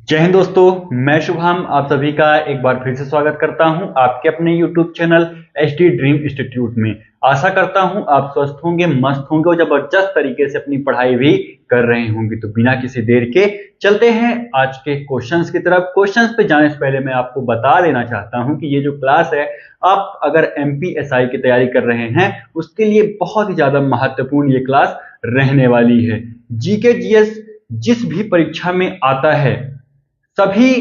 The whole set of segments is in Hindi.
जय हिंद दोस्तों, मैं शुभम आप सभी का एक बार फिर से स्वागत करता हूं आपके अपने YouTube channel HD dream institute में। आशा करता हूं आप स्वस्थ होंगे, मस्त होंगे और जबरदस्त तरीके से अपनी पढ़ाई भी कर रहे होंगे। तो बिना किसी देर के चलते हैं आज के क्वेश्चंस की तरफ। क्वेश्चंस पे जाने से पहले मैं आपको बता देना चाहता हूं कि ये जो क्लास है, आप अगर MPSI की तैयारी कर रहे हैं उसके लिए बहुत ही ज्यादा महत्वपूर्ण ये क्लास रहने वाली है। GK GS जिस भी परीक्षा में आता है, सभी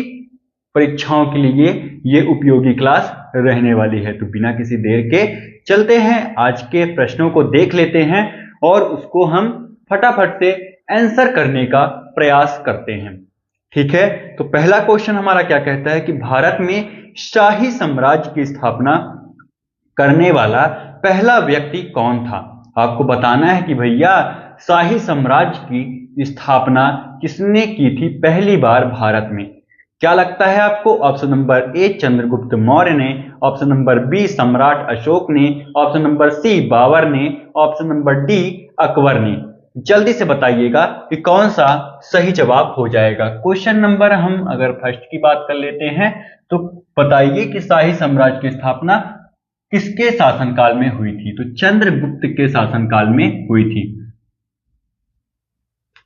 परीक्षाओं के लिए ये उपयोगी क्लास रहने वाली है। तो बिना किसी देर के चलते हैं आज के प्रश्नों को देख लेते हैं और उसको हम फटाफट से आंसर करने का प्रयास करते हैं। ठीक है, तो पहला क्वेश्चन हमारा क्या कहता है कि भारत में शाही साम्राज्य की स्थापना करने वाला पहला व्यक्ति कौन था। आपको बताना है कि भैया शाही साम्राज्य की स्थापना किसने की थी पहली बार भारत में। क्या लगता है आपको? ऑप्शन नंबर ए चंद्रगुप्त मौर्य ने, ऑप्शन नंबर बी सम्राट अशोक ने, ऑप्शन नंबर सी बाबर ने, ऑप्शन नंबर डी अकबर ने। जल्दी से बताइएगा कि कौन सा सही जवाब हो जाएगा। क्वेश्चन नंबर हम अगर फर्स्ट की बात कर लेते हैं तो बताइए कि शाही साम्राज्य की स्थापना किसके शासनकाल में हुई थी। तो चंद्रगुप्त के शासनकाल में हुई थी।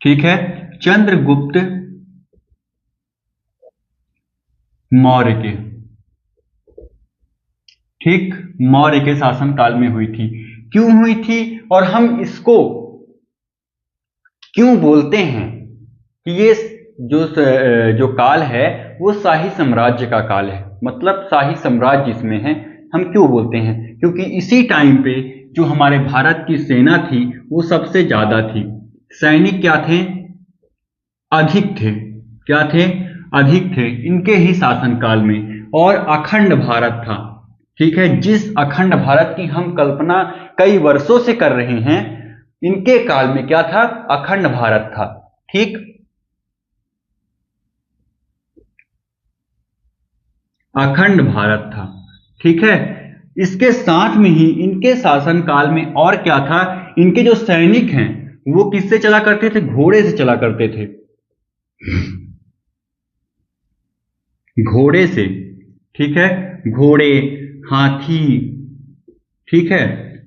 ठीक है, चंद्रगुप्त मौर्य के, ठीक, मौर्य के शासनकाल में हुई थी। क्यों हुई थी और हम इसको क्यों बोलते हैं कि ये जो काल है वो शाही साम्राज्य का काल है, मतलब शाही साम्राज्य इसमें है। हम क्यों बोलते हैं? क्योंकि इसी टाइम पे जो हमारे भारत की सेना थी वो सबसे ज्यादा थी। सैनिक क्या थे? अधिक थे। क्या थे? अधिक थे इनके ही शासनकाल में। और अखंड भारत था। ठीक है, जिस अखंड भारत की हम कल्पना कई वर्षों से कर रहे हैं, इनके काल में क्या था? अखंड भारत था। ठीक, अखंड भारत था। ठीक है, इसके साथ में ही इनके शासनकाल में और क्या था? इनके जो सैनिक हैं वो किससे चला करते थे? घोड़े से चला करते थे। घोड़े से। ठीक है, घोड़े, हाथी। ठीक है,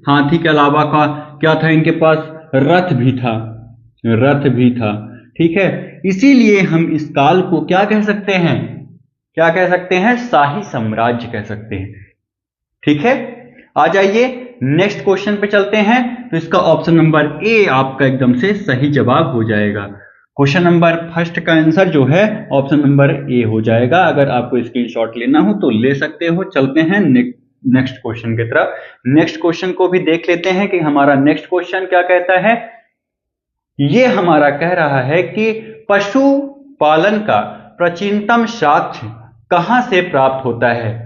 हाथी के अलावा का क्या था इनके पास? रथ भी था। रथ भी था। ठीक है, इसीलिए हम इस काल को क्या कह सकते हैं? क्या कह सकते हैं? शाही साम्राज्य कह सकते हैं। ठीक है, आ जाइए नेक्स्ट क्वेश्चन पे चलते हैं। तो इसका ऑप्शन नंबर ए आपका एकदम से सही जवाब हो जाएगा। क्वेश्चन नंबर फर्स्ट का आंसर जो है ऑप्शन नंबर ए हो जाएगा। अगर आपको स्क्रीनशॉट लेना हो तो ले सकते हो। चलते हैं नेक्स्ट क्वेश्चन की तरफ। नेक्स्ट क्वेश्चन को भी देख लेते हैं कि हमारा नेक्स्ट क्वेश्चन क्या कहता है। ये हमारा कह रहा है कि पशु पालन का प्राचीनतम साक्ष्य कहां से प्राप्त होता है।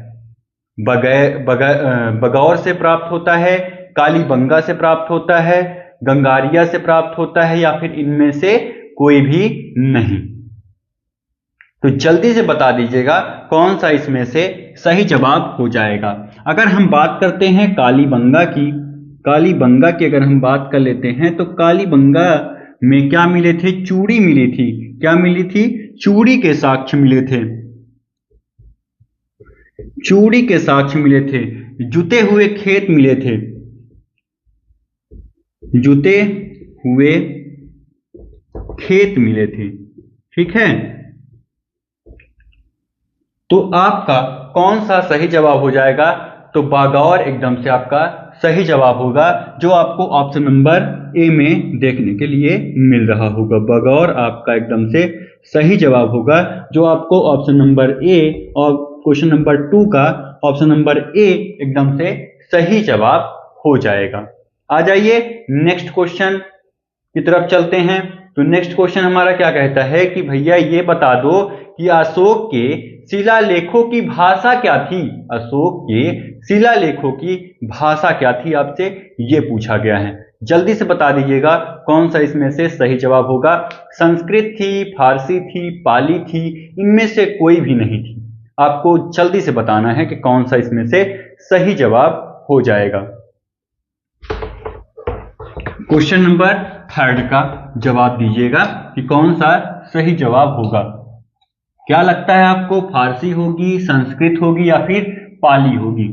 बगौर से प्राप्त होता है, कालीबंगा से प्राप्त होता है, गंगारिया से प्राप्त होता है, या फिर इनमें से कोई भी नहीं। तो जल्दी से बता दीजिएगा कौन सा इसमें से सही जवाब हो जाएगा। अगर हम बात करते हैं कालीबंगा की, कालीबंगा की अगर हम बात कर लेते हैं तो कालीबंगा में क्या मिले थे? चूड़ी मिली थी। क्या मिली थी? चूड़ी के साक्ष्य मिले थे। चूड़ी के साक्ष्य मिले थे। जुते हुए खेत मिले थे। जुते हुए खेत मिले थे। ठीक है, तो आपका कौन सा सही जवाब हो जाएगा? तो बागौर एकदम से आपका सही जवाब होगा, जो आपको ऑप्शन नंबर ए में देखने के लिए मिल रहा होगा। बागौर आपका एकदम से सही जवाब होगा, जो आपको ऑप्शन नंबर ए और क्वेश्चन नंबर 2 का ऑप्शन नंबर ए एकदम से सही जवाब हो जाएगा। आ जाइए नेक्स्ट क्वेश्चन की तरफ चलते हैं। तो नेक्स्ट क्वेश्चन हमारा क्या कहता है कि भैया ये बता दो कि अशोक के शिलालेखों की भाषा क्या थी। अशोक के शिलालेखों की भाषा क्या थी, आपसे ये पूछा गया है। जल्दी से बता दीजिएगा कौन सा इसमें से सही जवाब होगा। संस्कृत थी, फारसी थी, पाली थी, इनमें से कोई भी नहीं थी। आपको जल्दी से बताना है कि कौन सा इसमें से सही जवाब हो जाएगा। क्वेश्चन नंबर 3 का जवाब दीजिएगा कि कौन सा सही जवाब होगा। क्या लगता है आपको, फारसी होगी, संस्कृत होगी या फिर पाली होगी?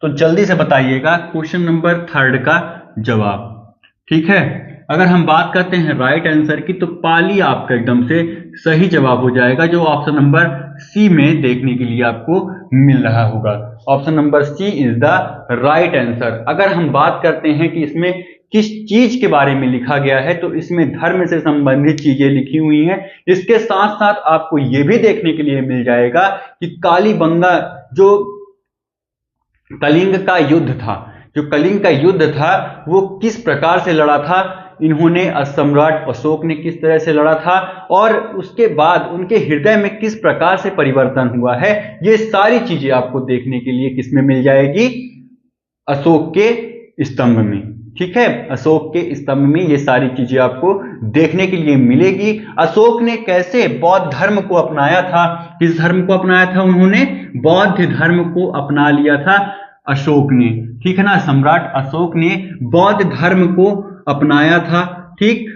तो जल्दी से बताइएगा क्वेश्चन नंबर 3 का जवाब। ठीक है, अगर हम बात करते हैं राइट आंसर की तो पाली आपका एकदम से सही जवाब हो जाएगा, जो ऑप्शन नंबर सी में देखने के लिए आपको मिल रहा होगा। Option number C is the right answer. अगर हम बात करते हैं कि इसमें किस चीज के बारे में लिखा गया है, तो इसमें धर्म से संबंधित चीजें लिखी हुई हैं। इसके साथ साथ आपको यह भी देखने के लिए मिल जाएगा कि कालीबंगा जो कलिंग का युद्ध था, जो कलिंग का युद्ध था वो किस प्रकार से लड़ा था, इन्होंने सम्राट अशोक ने किस तरह से लड़ा था, और उसके बाद उनके हृदय में किस प्रकार से परिवर्तन हुआ है, ये सारी चीजें आपको देखने के लिए किसमें मिल जाएगी, अशोक के स्तंभ में। ठीक है, अशोक के स्तंभ में ये सारी चीजें आपको देखने के लिए मिलेगी। अशोक ने कैसे बौद्ध धर्म को अपनाया था, किस धर्म को अपनाया था, उन्होंने बौद्ध धर्म को अपना लिया था अशोक ने। ठीक है ना, सम्राट अशोक ने बौद्ध धर्म को अपनाया था। ठीक,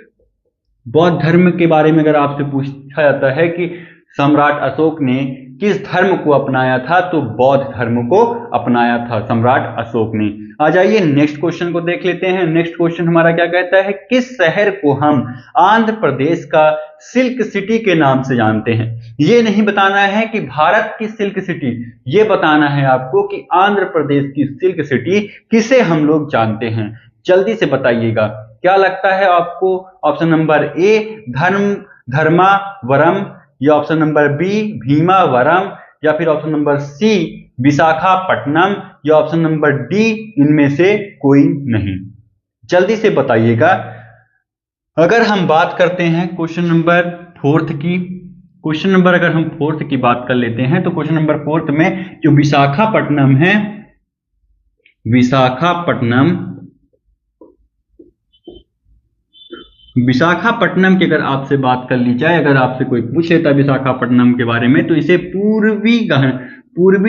बौद्ध धर्म के बारे में अगर आपसे पूछा जाता है कि सम्राट अशोक ने किस धर्म को अपनाया था, तो बौद्ध धर्म को अपनाया था सम्राट अशोक ने। आ जाइए नेक्स्ट क्वेश्चन को देख लेते हैं। नेक्स्ट क्वेश्चन हमारा क्या कहता है, किस शहर को हम आंध्र प्रदेश का सिल्क सिटी के नाम से जानते हैं? ये नहीं बताना है कि भारत की सिल्क सिटी, ये बताना है आपको कि आंध्र प्रदेश की सिल्क सिटी किसे हम लोग जानते हैं। जल्दी से बताइएगा, क्या लगता है आपको? ऑप्शन नंबर ए धर्मावरम, या ऑप्शन नंबर बी भीमावरम, या फिर ऑप्शन नंबर सी विशाखापट्टनम, या ऑप्शन नंबर डी इनमें से कोई नहीं। जल्दी से बताइएगा। अगर हम बात करते हैं क्वेश्चन नंबर 4 की, क्वेश्चन नंबर अगर हम 4 की बात कर लेते हैं, तो क्वेश्चन नंबर 4 में जो विशाखापट्टनम है, विशाखापट्टनम की अगर आपसे बात कर ली जाए, अगर आपसे कोई पूछ लेता है विशाखापट्टनम के बारे में, तो इसे पूर्वी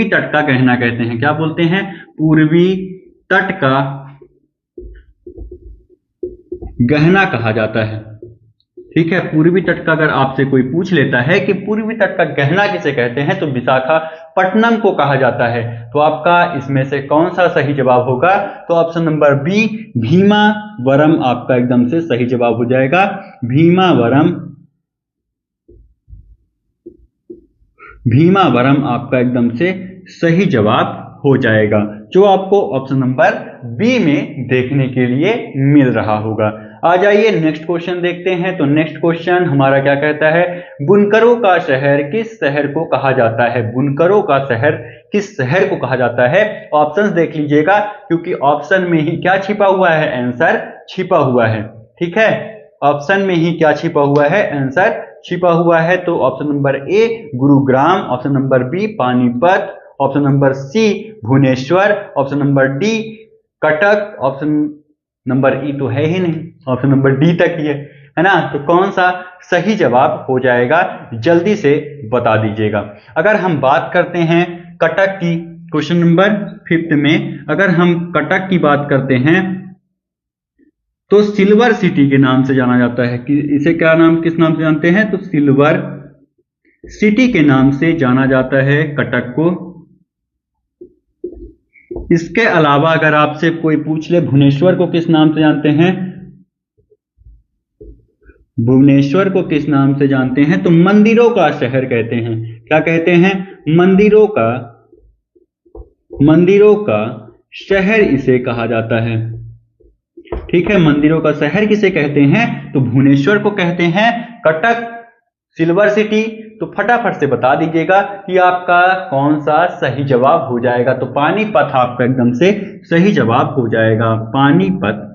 तट का गहना कहते हैं। क्या बोलते हैं? पूर्वी तट का गहना कहा जाता है। ठीक है, पूर्वी तट का अगर आपसे कोई पूछ लेता है कि पूर्वी तट का गहना किसे कहते हैं, तो विशाखापट्टनम को कहा जाता है। तो आपका इसमें से कौन सा सही जवाब होगा? तो ऑप्शन नंबर बी भीमावरम आपका एकदम से सही जवाब हो जाएगा। भीमावरम आपका एकदम से सही जवाब हो जाएगा, जो आपको ऑप्शन नंबर बी में देखने के लिए मिल रहा होगा। आ जाइए नेक्स्ट क्वेश्चन देखते हैं। तो नेक्स्ट क्वेश्चन हमारा क्या कहता है, बुनकरों का शहर किस शहर को कहा जाता है? बुनकरों का शहर किस शहर को कहा जाता है? ऑप्शंस देख लीजिएगा, क्योंकि ऑप्शन में ही क्या छिपा हुआ है, आंसर छिपा हुआ है। ठीक है, ऑप्शन में ही क्या छिपा हुआ है, आंसर छिपा हुआ है। तो option number A Gurugram, option number B Panipat, option number C Bhubaneswar, option number D Cuttack, option number E तो है ही नहीं, ऑप्शन नंबर डी तक ही है ना। तो कौन सा सही जवाब हो जाएगा, जल्दी से बता दीजिएगा। अगर हम बात करते हैं कटक की, क्वेश्चन नंबर 5 में अगर हम कटक की बात करते हैं, तो सिल्वर सिटी के नाम से जाना जाता है। कि इसे क्या नाम, किस नाम से जानते हैं? तो सिल्वर सिटी के नाम से जाना जाता है कटक को। इसके अलावा अगर आपसे कोई पूछ ले भुवनेश्वर को किस नाम से जानते हैं, भुवनेश्वर को किस नाम से जानते हैं, तो मंदिरों का शहर कहते हैं। क्या कहते हैं? मंदिरों का शहर इसे कहा जाता है। ठीक है, मंदिरों का शहर किसे कहते हैं? तो भुवनेश्वर को कहते हैं। कटक सिल्वर सिटी, तो फटाफट से बता दीजिएगा कि आपका कौन सा सही जवाब हो जाएगा। तो पानीपत आपका एकदम से सही जवाब हो जाएगा। पानीपत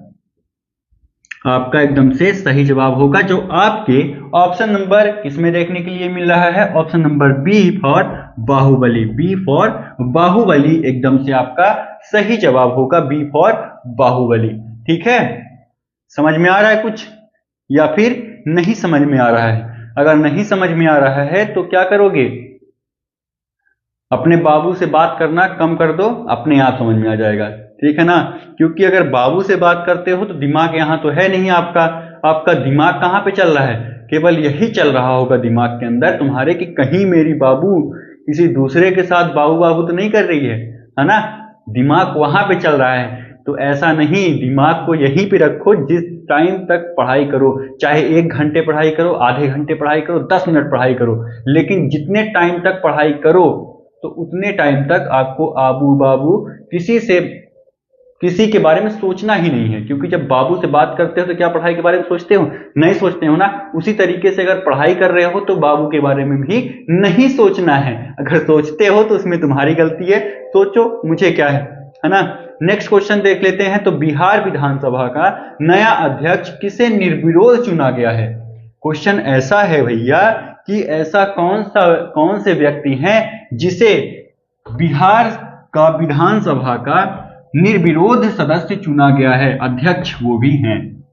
आपका एकदम से सही जवाब होगा, जो आपके ऑप्शन नंबर किसमें देखने के लिए मिल रहा है, option number B for Baahubali. B for Baahubali एकदम से आपका सही जवाब होगा, बी फॉर बाहुबली। ठीक है, समझ में आ रहा है कुछ, या फिर नहीं समझ में आ रहा है? अगर नहीं समझ में आ रहा है तो क्या करोगे, अपने बाबू से बात करना कम कर दो, अपने आप समझ में आ जाएगा। ठीक है ना, क्योंकि अगर बाबू से बात करते हो तो दिमाग यहां तो है नहीं आपका, आपका दिमाग कहां पे चल रहा है, केवल यही चल रहा होगा दिमाग के अंदर तुम्हारे कि कहीं मेरी बाबू किसी दूसरे के साथ बाबू बाबू तो नहीं कर रही है ना। दिमाग वहां पे चल रहा है। तो ऐसा नहीं, दिमाग को यहीं पे रखो। जिस टाइम तक पढ़ाई करो, चाहे 1 घंटे पढ़ाई करो, आधे घंटे पढ़ाई करो, 10 मिनट पढ़ाई करो, लेकिन जितने टाइम तक पढ़ाई करो तो उतने टाइम तक आपको आबू बाबू किसी के बारे में सोचना ही नहीं है। क्योंकि जब बाबू से बात करते हो तो क्या पढ़ाई के बारे में सोचते हो? नहीं सोचते हो ना। उसी तरीके से अगर पढ़ाई कर रहे हो तो बाबू के बारे में भी नहीं सोचना है। अगर सोचते हो तो उसमें तुम्हारी गलती है, सोचो, मुझे क्या है ना। नेक्स्ट क्वेश्चन देख लेते हैं। तो बिहार विधानसभा का नया अध्यक्ष किसे निर्विरोध चुना गया है? क्वेश्चन ऐसा है भैया कि ऐसा कौन से व्यक्ति हैं जिसे बिहार का विधानसभा का निर्विरोध सदस्य चुना गया है, अध्यक्ष वो भी हैं।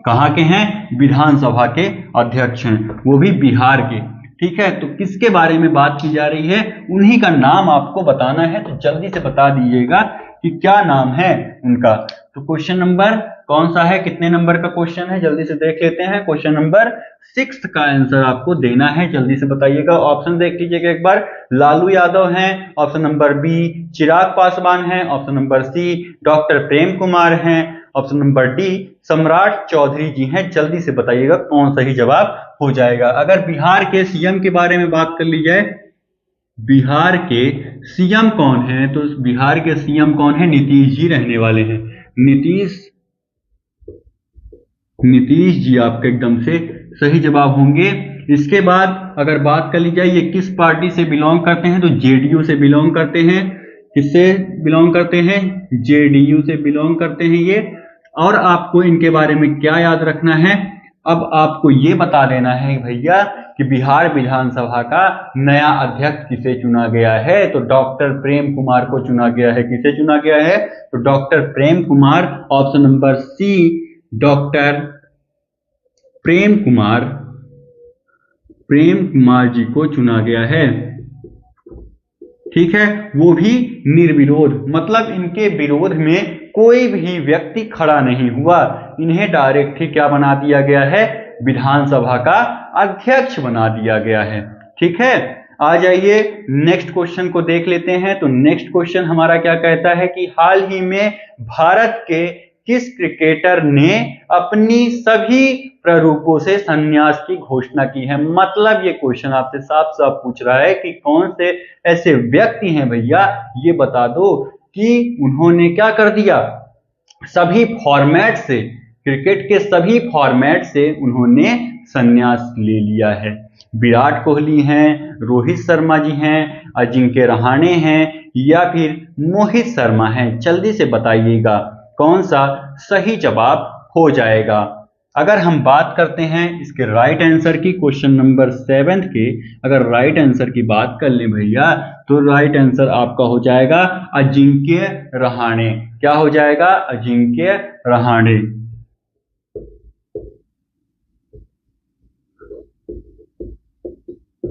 कहां के हैं? विधानसभा के अध्यक्ष हैं, वो भी बिहार के। ठीक है, तो किसके बारे में बात की जा रही है? उन्हीं का नाम आपको बताना है। तो जल्दी से बता दीजिएगा कि क्या नाम है उनका। तो क्वेश्चन नंबर कौन सा है, कितने नंबर का क्वेश्चन है, जल्दी से देख लेते हैं। क्वेश्चन नंबर 6 का आंसर आपको देना है, जल्दी से बताइएगा। ऑप्शन देख लीजिएगा एक बार। लालू यादव हैं, option number B. Chirag Paswan हैं, option number C. Doctor Prem Kumar हैं, ऑप्शन नंबर डी। सम्राट चौधरी जी हैं। जल्दी से बताइएगा कौन सही जवाब हो जाएगा। अगर बिहार के सीएम के बारे में बात कर ली जाए, बिहार के सीएम कौन है, तो बिहार के सीएम कौन है? नीतीश जी रहने वाले हैं। नीतीश जी आपके एकदम से सही जवाब होंगे। इसके बाद अगर बात कर ली जाए ये किस पार्टी से बिलोंग करते हैं, तो जेडीयू से बिलोंग करते हैं। किससे बिलोंग करते हैं? जेडीयू से बिलोंग करते हैं ये। और आपको इनके बारे में क्या याद रखना है? अब आपको ये बता देना है भैया कि बिहार विधानसभा का नया अध्यक्ष किसे चुना गया है। तो डॉक्टर प्रेम कुमार को चुना गया है। किसे चुना गया है? तो doctor Prem Kumar, option number C, doctor Prem Kumar ji को चुना गया है। ठीक है, वो भी निर्विरोध, मतलब इनके विरोध में कोई भी व्यक्ति खड़ा नहीं हुआ। इन्हें डायरेक्ट ही क्या बना दिया गया है? विधानसभा का अध्यक्ष बना दिया गया है। ठीक है, आ जाइए नेक्स्ट क्वेश्चन को देख लेते हैं। तो नेक्स्ट क्वेश्चन हमारा क्या कहता है कि हाल ही में भारत के किस क्रिकेटर ने अपनी सभी प्रारूपों से संन्यास की घोषणा की है? मतलब ये क्वेश्चन आपसे साफ साफ पूछ रहा है कि कौन से ऐसे व्यक्ति हैं भैया, ये बता दो कि उन्होंने क्या कर दिया, सभी फॉर्मेट से, क्रिकेट के सभी फॉर्मेट से उन्होंने संन्यास ले लिया है। विराट कोहली हैं, रोहित शर्मा जी हैं, अजिंक्य रहाणे हैं या फिर मोहित शर्मा हैं? जल्दी से बताइएगा कौन सा सही जवाब हो जाएगा। अगर हम बात करते हैं इसके राइट आंसर की, क्वेश्चन नंबर 7 के अगर राइट आंसर की बात कर लें भैया, तो राइट आंसर आपका हो जाएगा अजिंक्य रहाणे। क्या हो जाएगा? अजिंक्य रहाणे।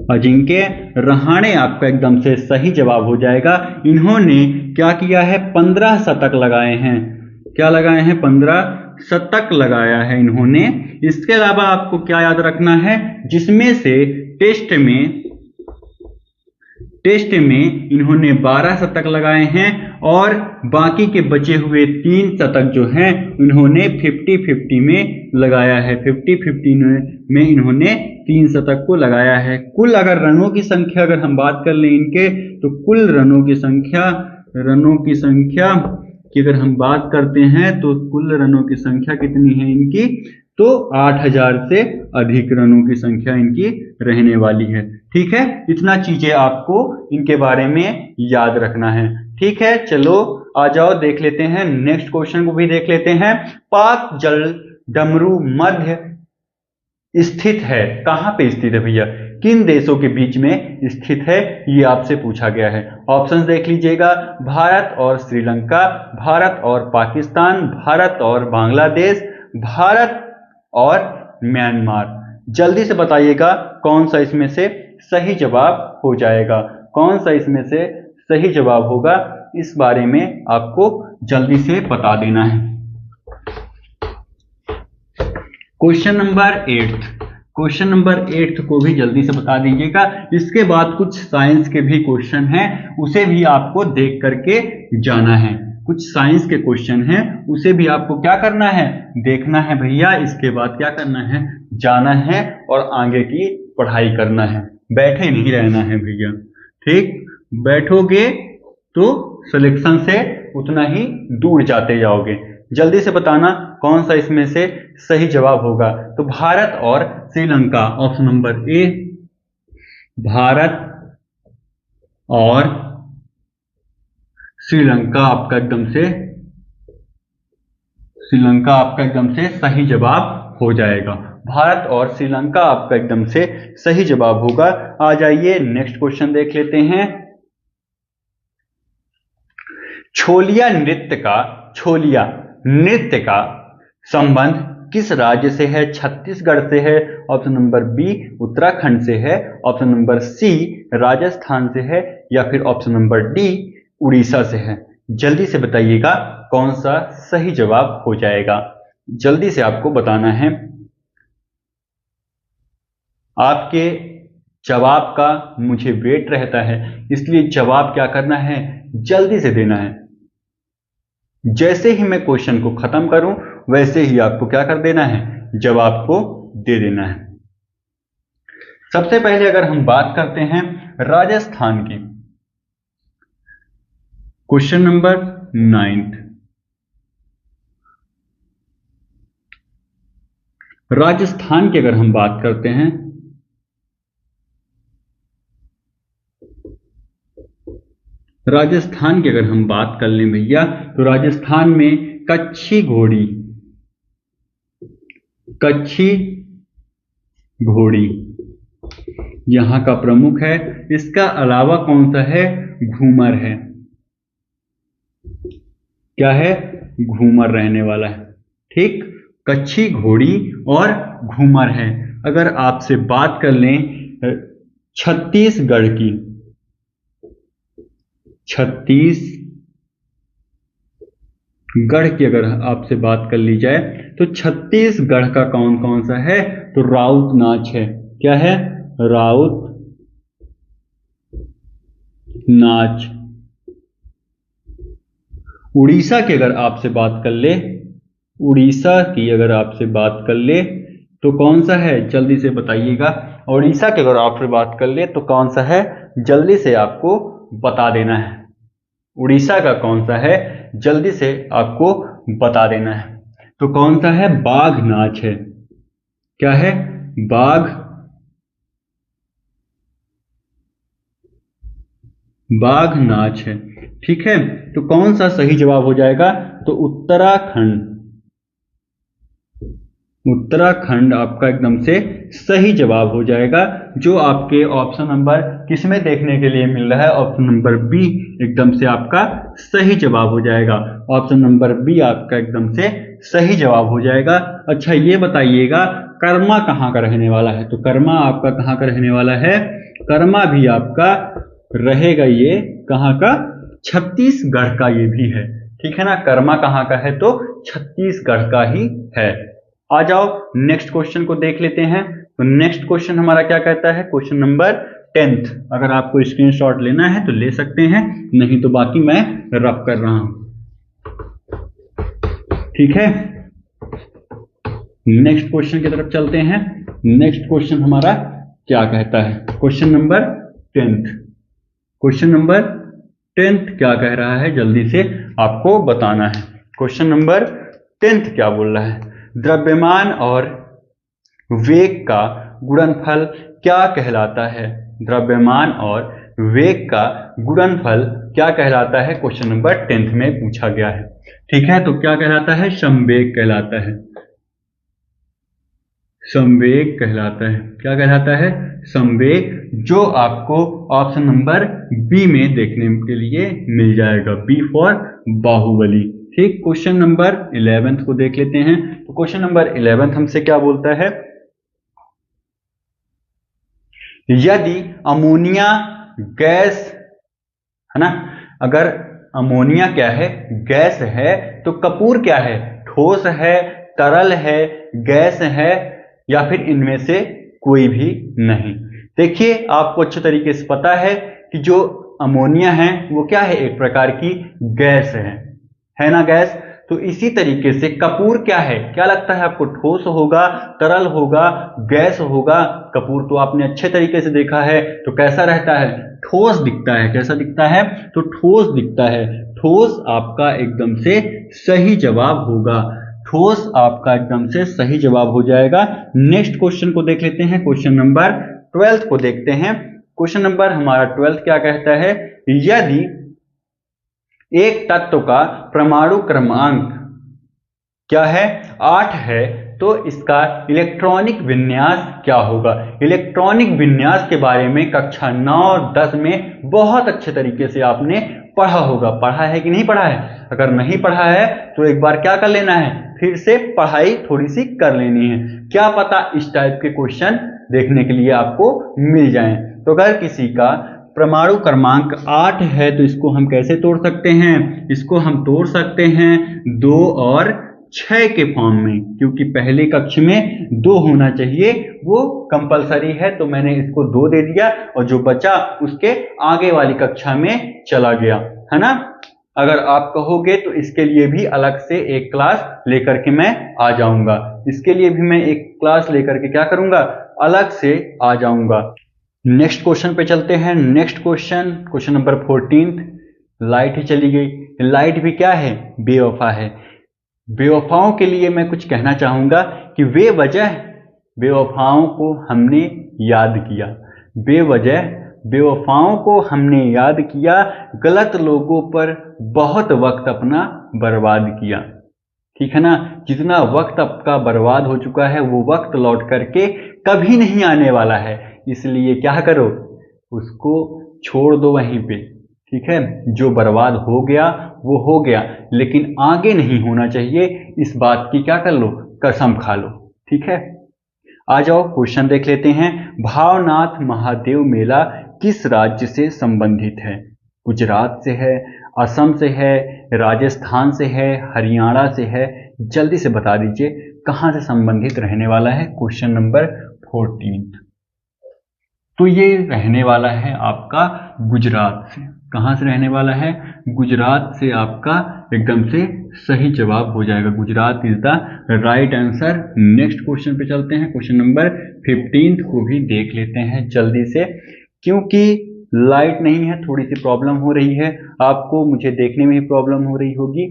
अजिंक्य रहाणे आपका एकदम से सही जवाब हो जाएगा। इन्होंने क्या किया है? 15 शतक लगाए हैं। क्या लगाए हैं? 15 शतक लगाया है इन्होंने। इसके अलावा आपको क्या याद रखना है? जिसमें से टेस्ट में इन्होंने 12 शतक लगाए हैं और बाकी के बचे हुए 3 शतक जो हैं इन्होंने 50-50 में लगाया है। 50-50 में इन्होंने 3 शतक को लगाया है। कुल अगर रनों की संख्या अगर हम बात कर लें इनके, तो कुल रनों की संख्या की अगर हम बात करते हैं तो कुल रनों की संख्या कितनी है इनकी? तो 8000 से अधिक रनों की संख्या इनकी रहने वाली है। ठीक है, इतना चीजें आपको इनके बारे में याद रखना है। ठीक है, चलो आ जाओ देख लेते हैं नेक्स्ट क्वेश्चन को भी देख लेते हैं। पाक जल डमरू मध्य स्थित है, कहां पे स्थित है भैया? किन देशों के बीच में स्थित है, ये आपसे पूछा गया है। ऑप्शंस देख लीजिएगा। भारत और श्रीलंका, भारत और पाकिस्तान, भारत और बांग्लादेश, भारत और म्यांमार। जल्दी से बताइएगा कौन सा इसमें से सही जवाब हो जाएगा, कौन सा इसमें से सही जवाब होगा, इस बारे में आपको जल्दी से बता देना है। क्वेश्चन नंबर 8, क्वेश्चन नंबर 8 को भी जल्दी से बता दीजिएगा। इसके बाद कुछ साइंस के भी क्वेश्चन हैं, उसे भी आपको देख करके जाना है। कुछ साइंस के क्वेश्चन हैं, उसे भी आपको क्या करना है, देखना है भैया। इसके बाद क्या करना है, जाना है और आगे की पढ़ाई करना है, बैठे नहीं रहना है भैया। ठीक, बैठोगे तो सिलेक्शन से उतना ही दूर जाते जाओगे। जल्दी से बताना कौन सा इसमें से सही जवाब होगा। तो भारत और श्रीलंका, ऑप्शन नंबर ए, भारत और श्रीलंका आपका एकदम से सही जवाब हो जाएगा। भारत और श्रीलंका आपका एकदम से सही जवाब होगा। आ जाइए नेक्स्ट क्वेश्चन देख लेते हैं। छोलिया नृत्य का संबंध किस राज्य से है? छत्तीसगढ़ से है, ऑप्शन नंबर बी उत्तराखंड से है, ऑप्शन नंबर सी राजस्थान से है, या फिर ऑप्शन नंबर डी उड़ीसा से है। जल्दी से बताइएगा कौन सा सही जवाब हो जाएगा। जल्दी से आपको बताना है। आपके जवाब का मुझे वेट रहता है, इसलिए जवाब क्या करना है, जल्दी से देना है। जैसे ही मैं क्वेश्चन को खत्म करूं वैसे ही आपको क्या कर देना है, जवाब को दे देना है। सबसे पहले अगर हम बात करते हैं राजस्थान की, क्वेश्चन नंबर 9, राजस्थान की अगर हम बात करते हैं, राजस्थान की अगर हम बात कर लें भैया, तो राजस्थान में कच्छी घोड़ी यहां का प्रमुख है। इसका अलावा कौन सा है, घूमर है। क्या है, घूमर रहने वाला है। ठीक, कच्छी घोड़ी और घूमर है। अगर आपसे बात कर लें छत्तीसगढ़ की, अगर आपसे बात कर ली जाए तो छत्तीसगढ़ का कौन कौन सा है, तो राउत नाच है। क्या है, राउत नाच। उड़ीसा की अगर आपसे बात कर ले, तो कौन सा है, जल्दी से बताइएगा। उड़ीसा की अगर आपसे बात कर ले तो कौन सा है, जल्दी से आपको बता देना है। उड़ीसा का कौन सा है, जल्दी से आपको बता देना है। तो कौन सा है, बाघ नाच है। क्या है, बाघ नाच है। ठीक है, तो कौन सा सही जवाब हो जाएगा, तो उत्तराखंड आपका एकदम से सही जवाब हो जाएगा। जो आपके ऑप्शन नंबर किसमें देखने के लिए मिल रहा है, ऑप्शन नंबर बी एकदम से आपका सही जवाब हो जाएगा। ऑप्शन नंबर बी आपका एकदम से सही जवाब हो जाएगा। अच्छा ये बताइएगा कर्मा कहाँ का रहने वाला है, तो कर्मा आपका कहाँ का रहने वाला है, कर्मा भी आपका रहेगा, ये कहाँ का, छत्तीसगढ़ का ये भी है। ठीक है ना, कर्मा कहाँ का है, तो छत्तीसगढ़ का ही है। आ जाओ नेक्स्ट क्वेश्चन को देख लेते हैं। तो नेक्स्ट क्वेश्चन हमारा क्या कहता है, क्वेश्चन नंबर 10। अगर आपको स्क्रीनशॉट लेना है तो ले सकते हैं, नहीं तो बाकी मैं रफ कर रहा हूं। ठीक है, नेक्स्ट क्वेश्चन की तरफ चलते हैं। नेक्स्ट क्वेश्चन हमारा क्या कहता है, क्वेश्चन नंबर 10 क्या कह रहा है, जल्दी से आपको बताना है। क्वेश्चन नंबर 10 क्या बोल रहा है, द्रव्यमान और वेग का गुणनफल क्या कहलाता है। द्रव्यमान और वेग का गुणनफल क्या कहलाता है, क्वेश्चन नंबर 10 में पूछा गया है। ठीक है, तो क्या कहलाता है, संवेग कहलाता है। संवेग कहलाता है। क्या कहलाता है, संवेग, जो आपको ऑप्शन नंबर बी में देखने के लिए मिल जाएगा, बी फॉर बाहुबली। ठीक, क्वेश्चन नंबर 11 को देख लेते हैं। तो क्वेश्चन नंबर 11 हमसे क्या बोलता है, यदि अमोनिया गैस है ना, अगर अमोनिया क्या है, गैस है, तो कपूर क्या है, ठोस है, तरल है, गैस है, या फिर इनमें से कोई भी नहीं। देखिए, आपको अच्छे तरीके से पता है कि जो अमोनिया है वो क्या है, एक प्रकार की गैस है ना गैस। तो इसी तरीके से कपूर क्या है, क्या लगता है आपको, ठोस होगा, तरल होगा, गैस होगा? कपूर तो आपने अच्छे तरीके से देखा है, तो कैसा रहता है, ठोस दिखता है। कैसा दिखता है, तो ठोस दिखता है। ठोस आपका एकदम से सही जवाब होगा। ठोस आपका एकदम से सही जवाब हो जाएगा। नेक्स्ट क्वेश्चन को देख लेते हैं, क्वेश्चन नंबर 12 को देखते हैं। क्वेश्चन नंबर हमारा 12 क्या कहता है, यदि एक तत्व का परमाणु क्रमांक क्या है, 8 है, तो इसका इलेक्ट्रॉनिक विन्यास क्या होगा? इलेक्ट्रॉनिक विन्यास के बारे में कक्षा 9 और 10 में बहुत अच्छे तरीके से आपने पढ़ा होगा। पढ़ा है कि नहीं पढ़ा है? अगर नहीं पढ़ा है तो एक बार क्या कर लेना है, फिर से पढ़ाई थोड़ी सी कर लेनी है। क्या पता इस टाइप के क्वेश्चन देखने के लिए आपको मिल जाएं। तो अगर किसी का परमाणु क्रमांक 8 है तो इसको हम कैसे तोड़ सकते हैं? इसको हम तोड़ सकते हैं 2 और 6 के फॉर्म में, क्योंकि पहले कक्ष में 2 होना चाहिए, वो कंपलसरी है। तो मैंने इसको 2 दे दिया और जो बचा उसके आगे वाली कक्षा में चला गया, है ना। अगर आप कहोगे तो इसके लिए भी अलग से एक क्लास लेकर के मैं आ जाऊंगा। इसके लिए भी मैं एक क्लास लेकर के क्या करूंगा, अलग से आ जाऊंगा। नेक्स्ट क्वेश्चन पे चलते हैं। Next question, question number 14। Light ही चली गई। लाइट भी क्या है, बेवफा है। बेवफाओं के लिए मैं कुछ कहना चाहूंगा कि बेवजह बेवफाओं को हमने याद किया। बेवजह बेवफाओं को हमने याद किया, गलत लोगों पर बहुत वक्त अपना बर्बाद किया। ठीक है ना। जितना वक्त आपका बर्बाद हो चुका है वो वक्त लौट करके कभी नहीं आने वाला है। इसलिए क्या करो, उसको छोड़ दो वहीं पे। ठीक है, जो बर्बाद हो गया वो हो गया, लेकिन आगे नहीं होना चाहिए। इस बात की क्या कर लो, कसम खा लो। ठीक है, आ जाओ क्वेश्चन देख लेते हैं। भावनाथ महादेव मेला किस राज्य से संबंधित है? गुजरात से है, असम से है, राजस्थान से है, हरियाणा से है? जल्दी से बता दीजिए कहां से संबंधित रहने वाला है। Question number 14। तो ये रहने वाला है आपका गुजरात से। कहां से रहने वाला है, गुजरात से आपका एकदम से सही जवाब हो जाएगा। Gujarat is the right answer. Next question पे चलते हैं। क्वेश्चन नंबर 15 को भी देख लेते हैं जल्दी से। क्योंकि लाइट नहीं है, थोड़ी सी प्रॉब्लम हो रही है आपको, मुझे देखने में ही प्रॉब्लम हो रही होगी,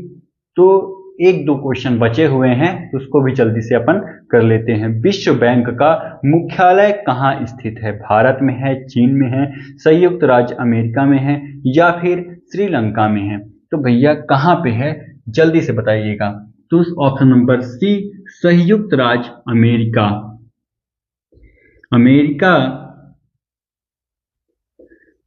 तो 1-2 क्वेश्चन बचे हुए हैं, उसको भी जल्दी से अपन कर लेते हैं। विश्व बैंक का मुख्यालय कहाँ स्थित है? भारत में है, चीन में है, संयुक्त राज्य अमेरिका में है, या फिर श्रीलंका में है? तो भैया कहाँ पे है, जल्दी से बताइएगा। तो ऑप्शन नंबर सी, संयुक्त राज्य अमेरिका। अमेरिका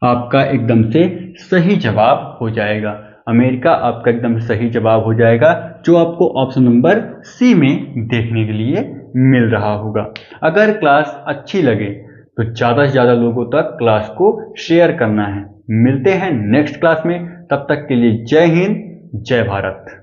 आपका एकदम से सही जवाब हो जाएगा। अमेरिका आपका एकदम सही जवाब हो जाएगा, जो आपको ऑप्शन नंबर सी में देखने के लिए मिल रहा होगा। अगर क्लास अच्छी लगे तो ज़्यादा से ज़्यादा लोगों तक क्लास को शेयर करना है। मिलते हैं नेक्स्ट क्लास में, तब तक के लिए जय हिंद, जय भारत।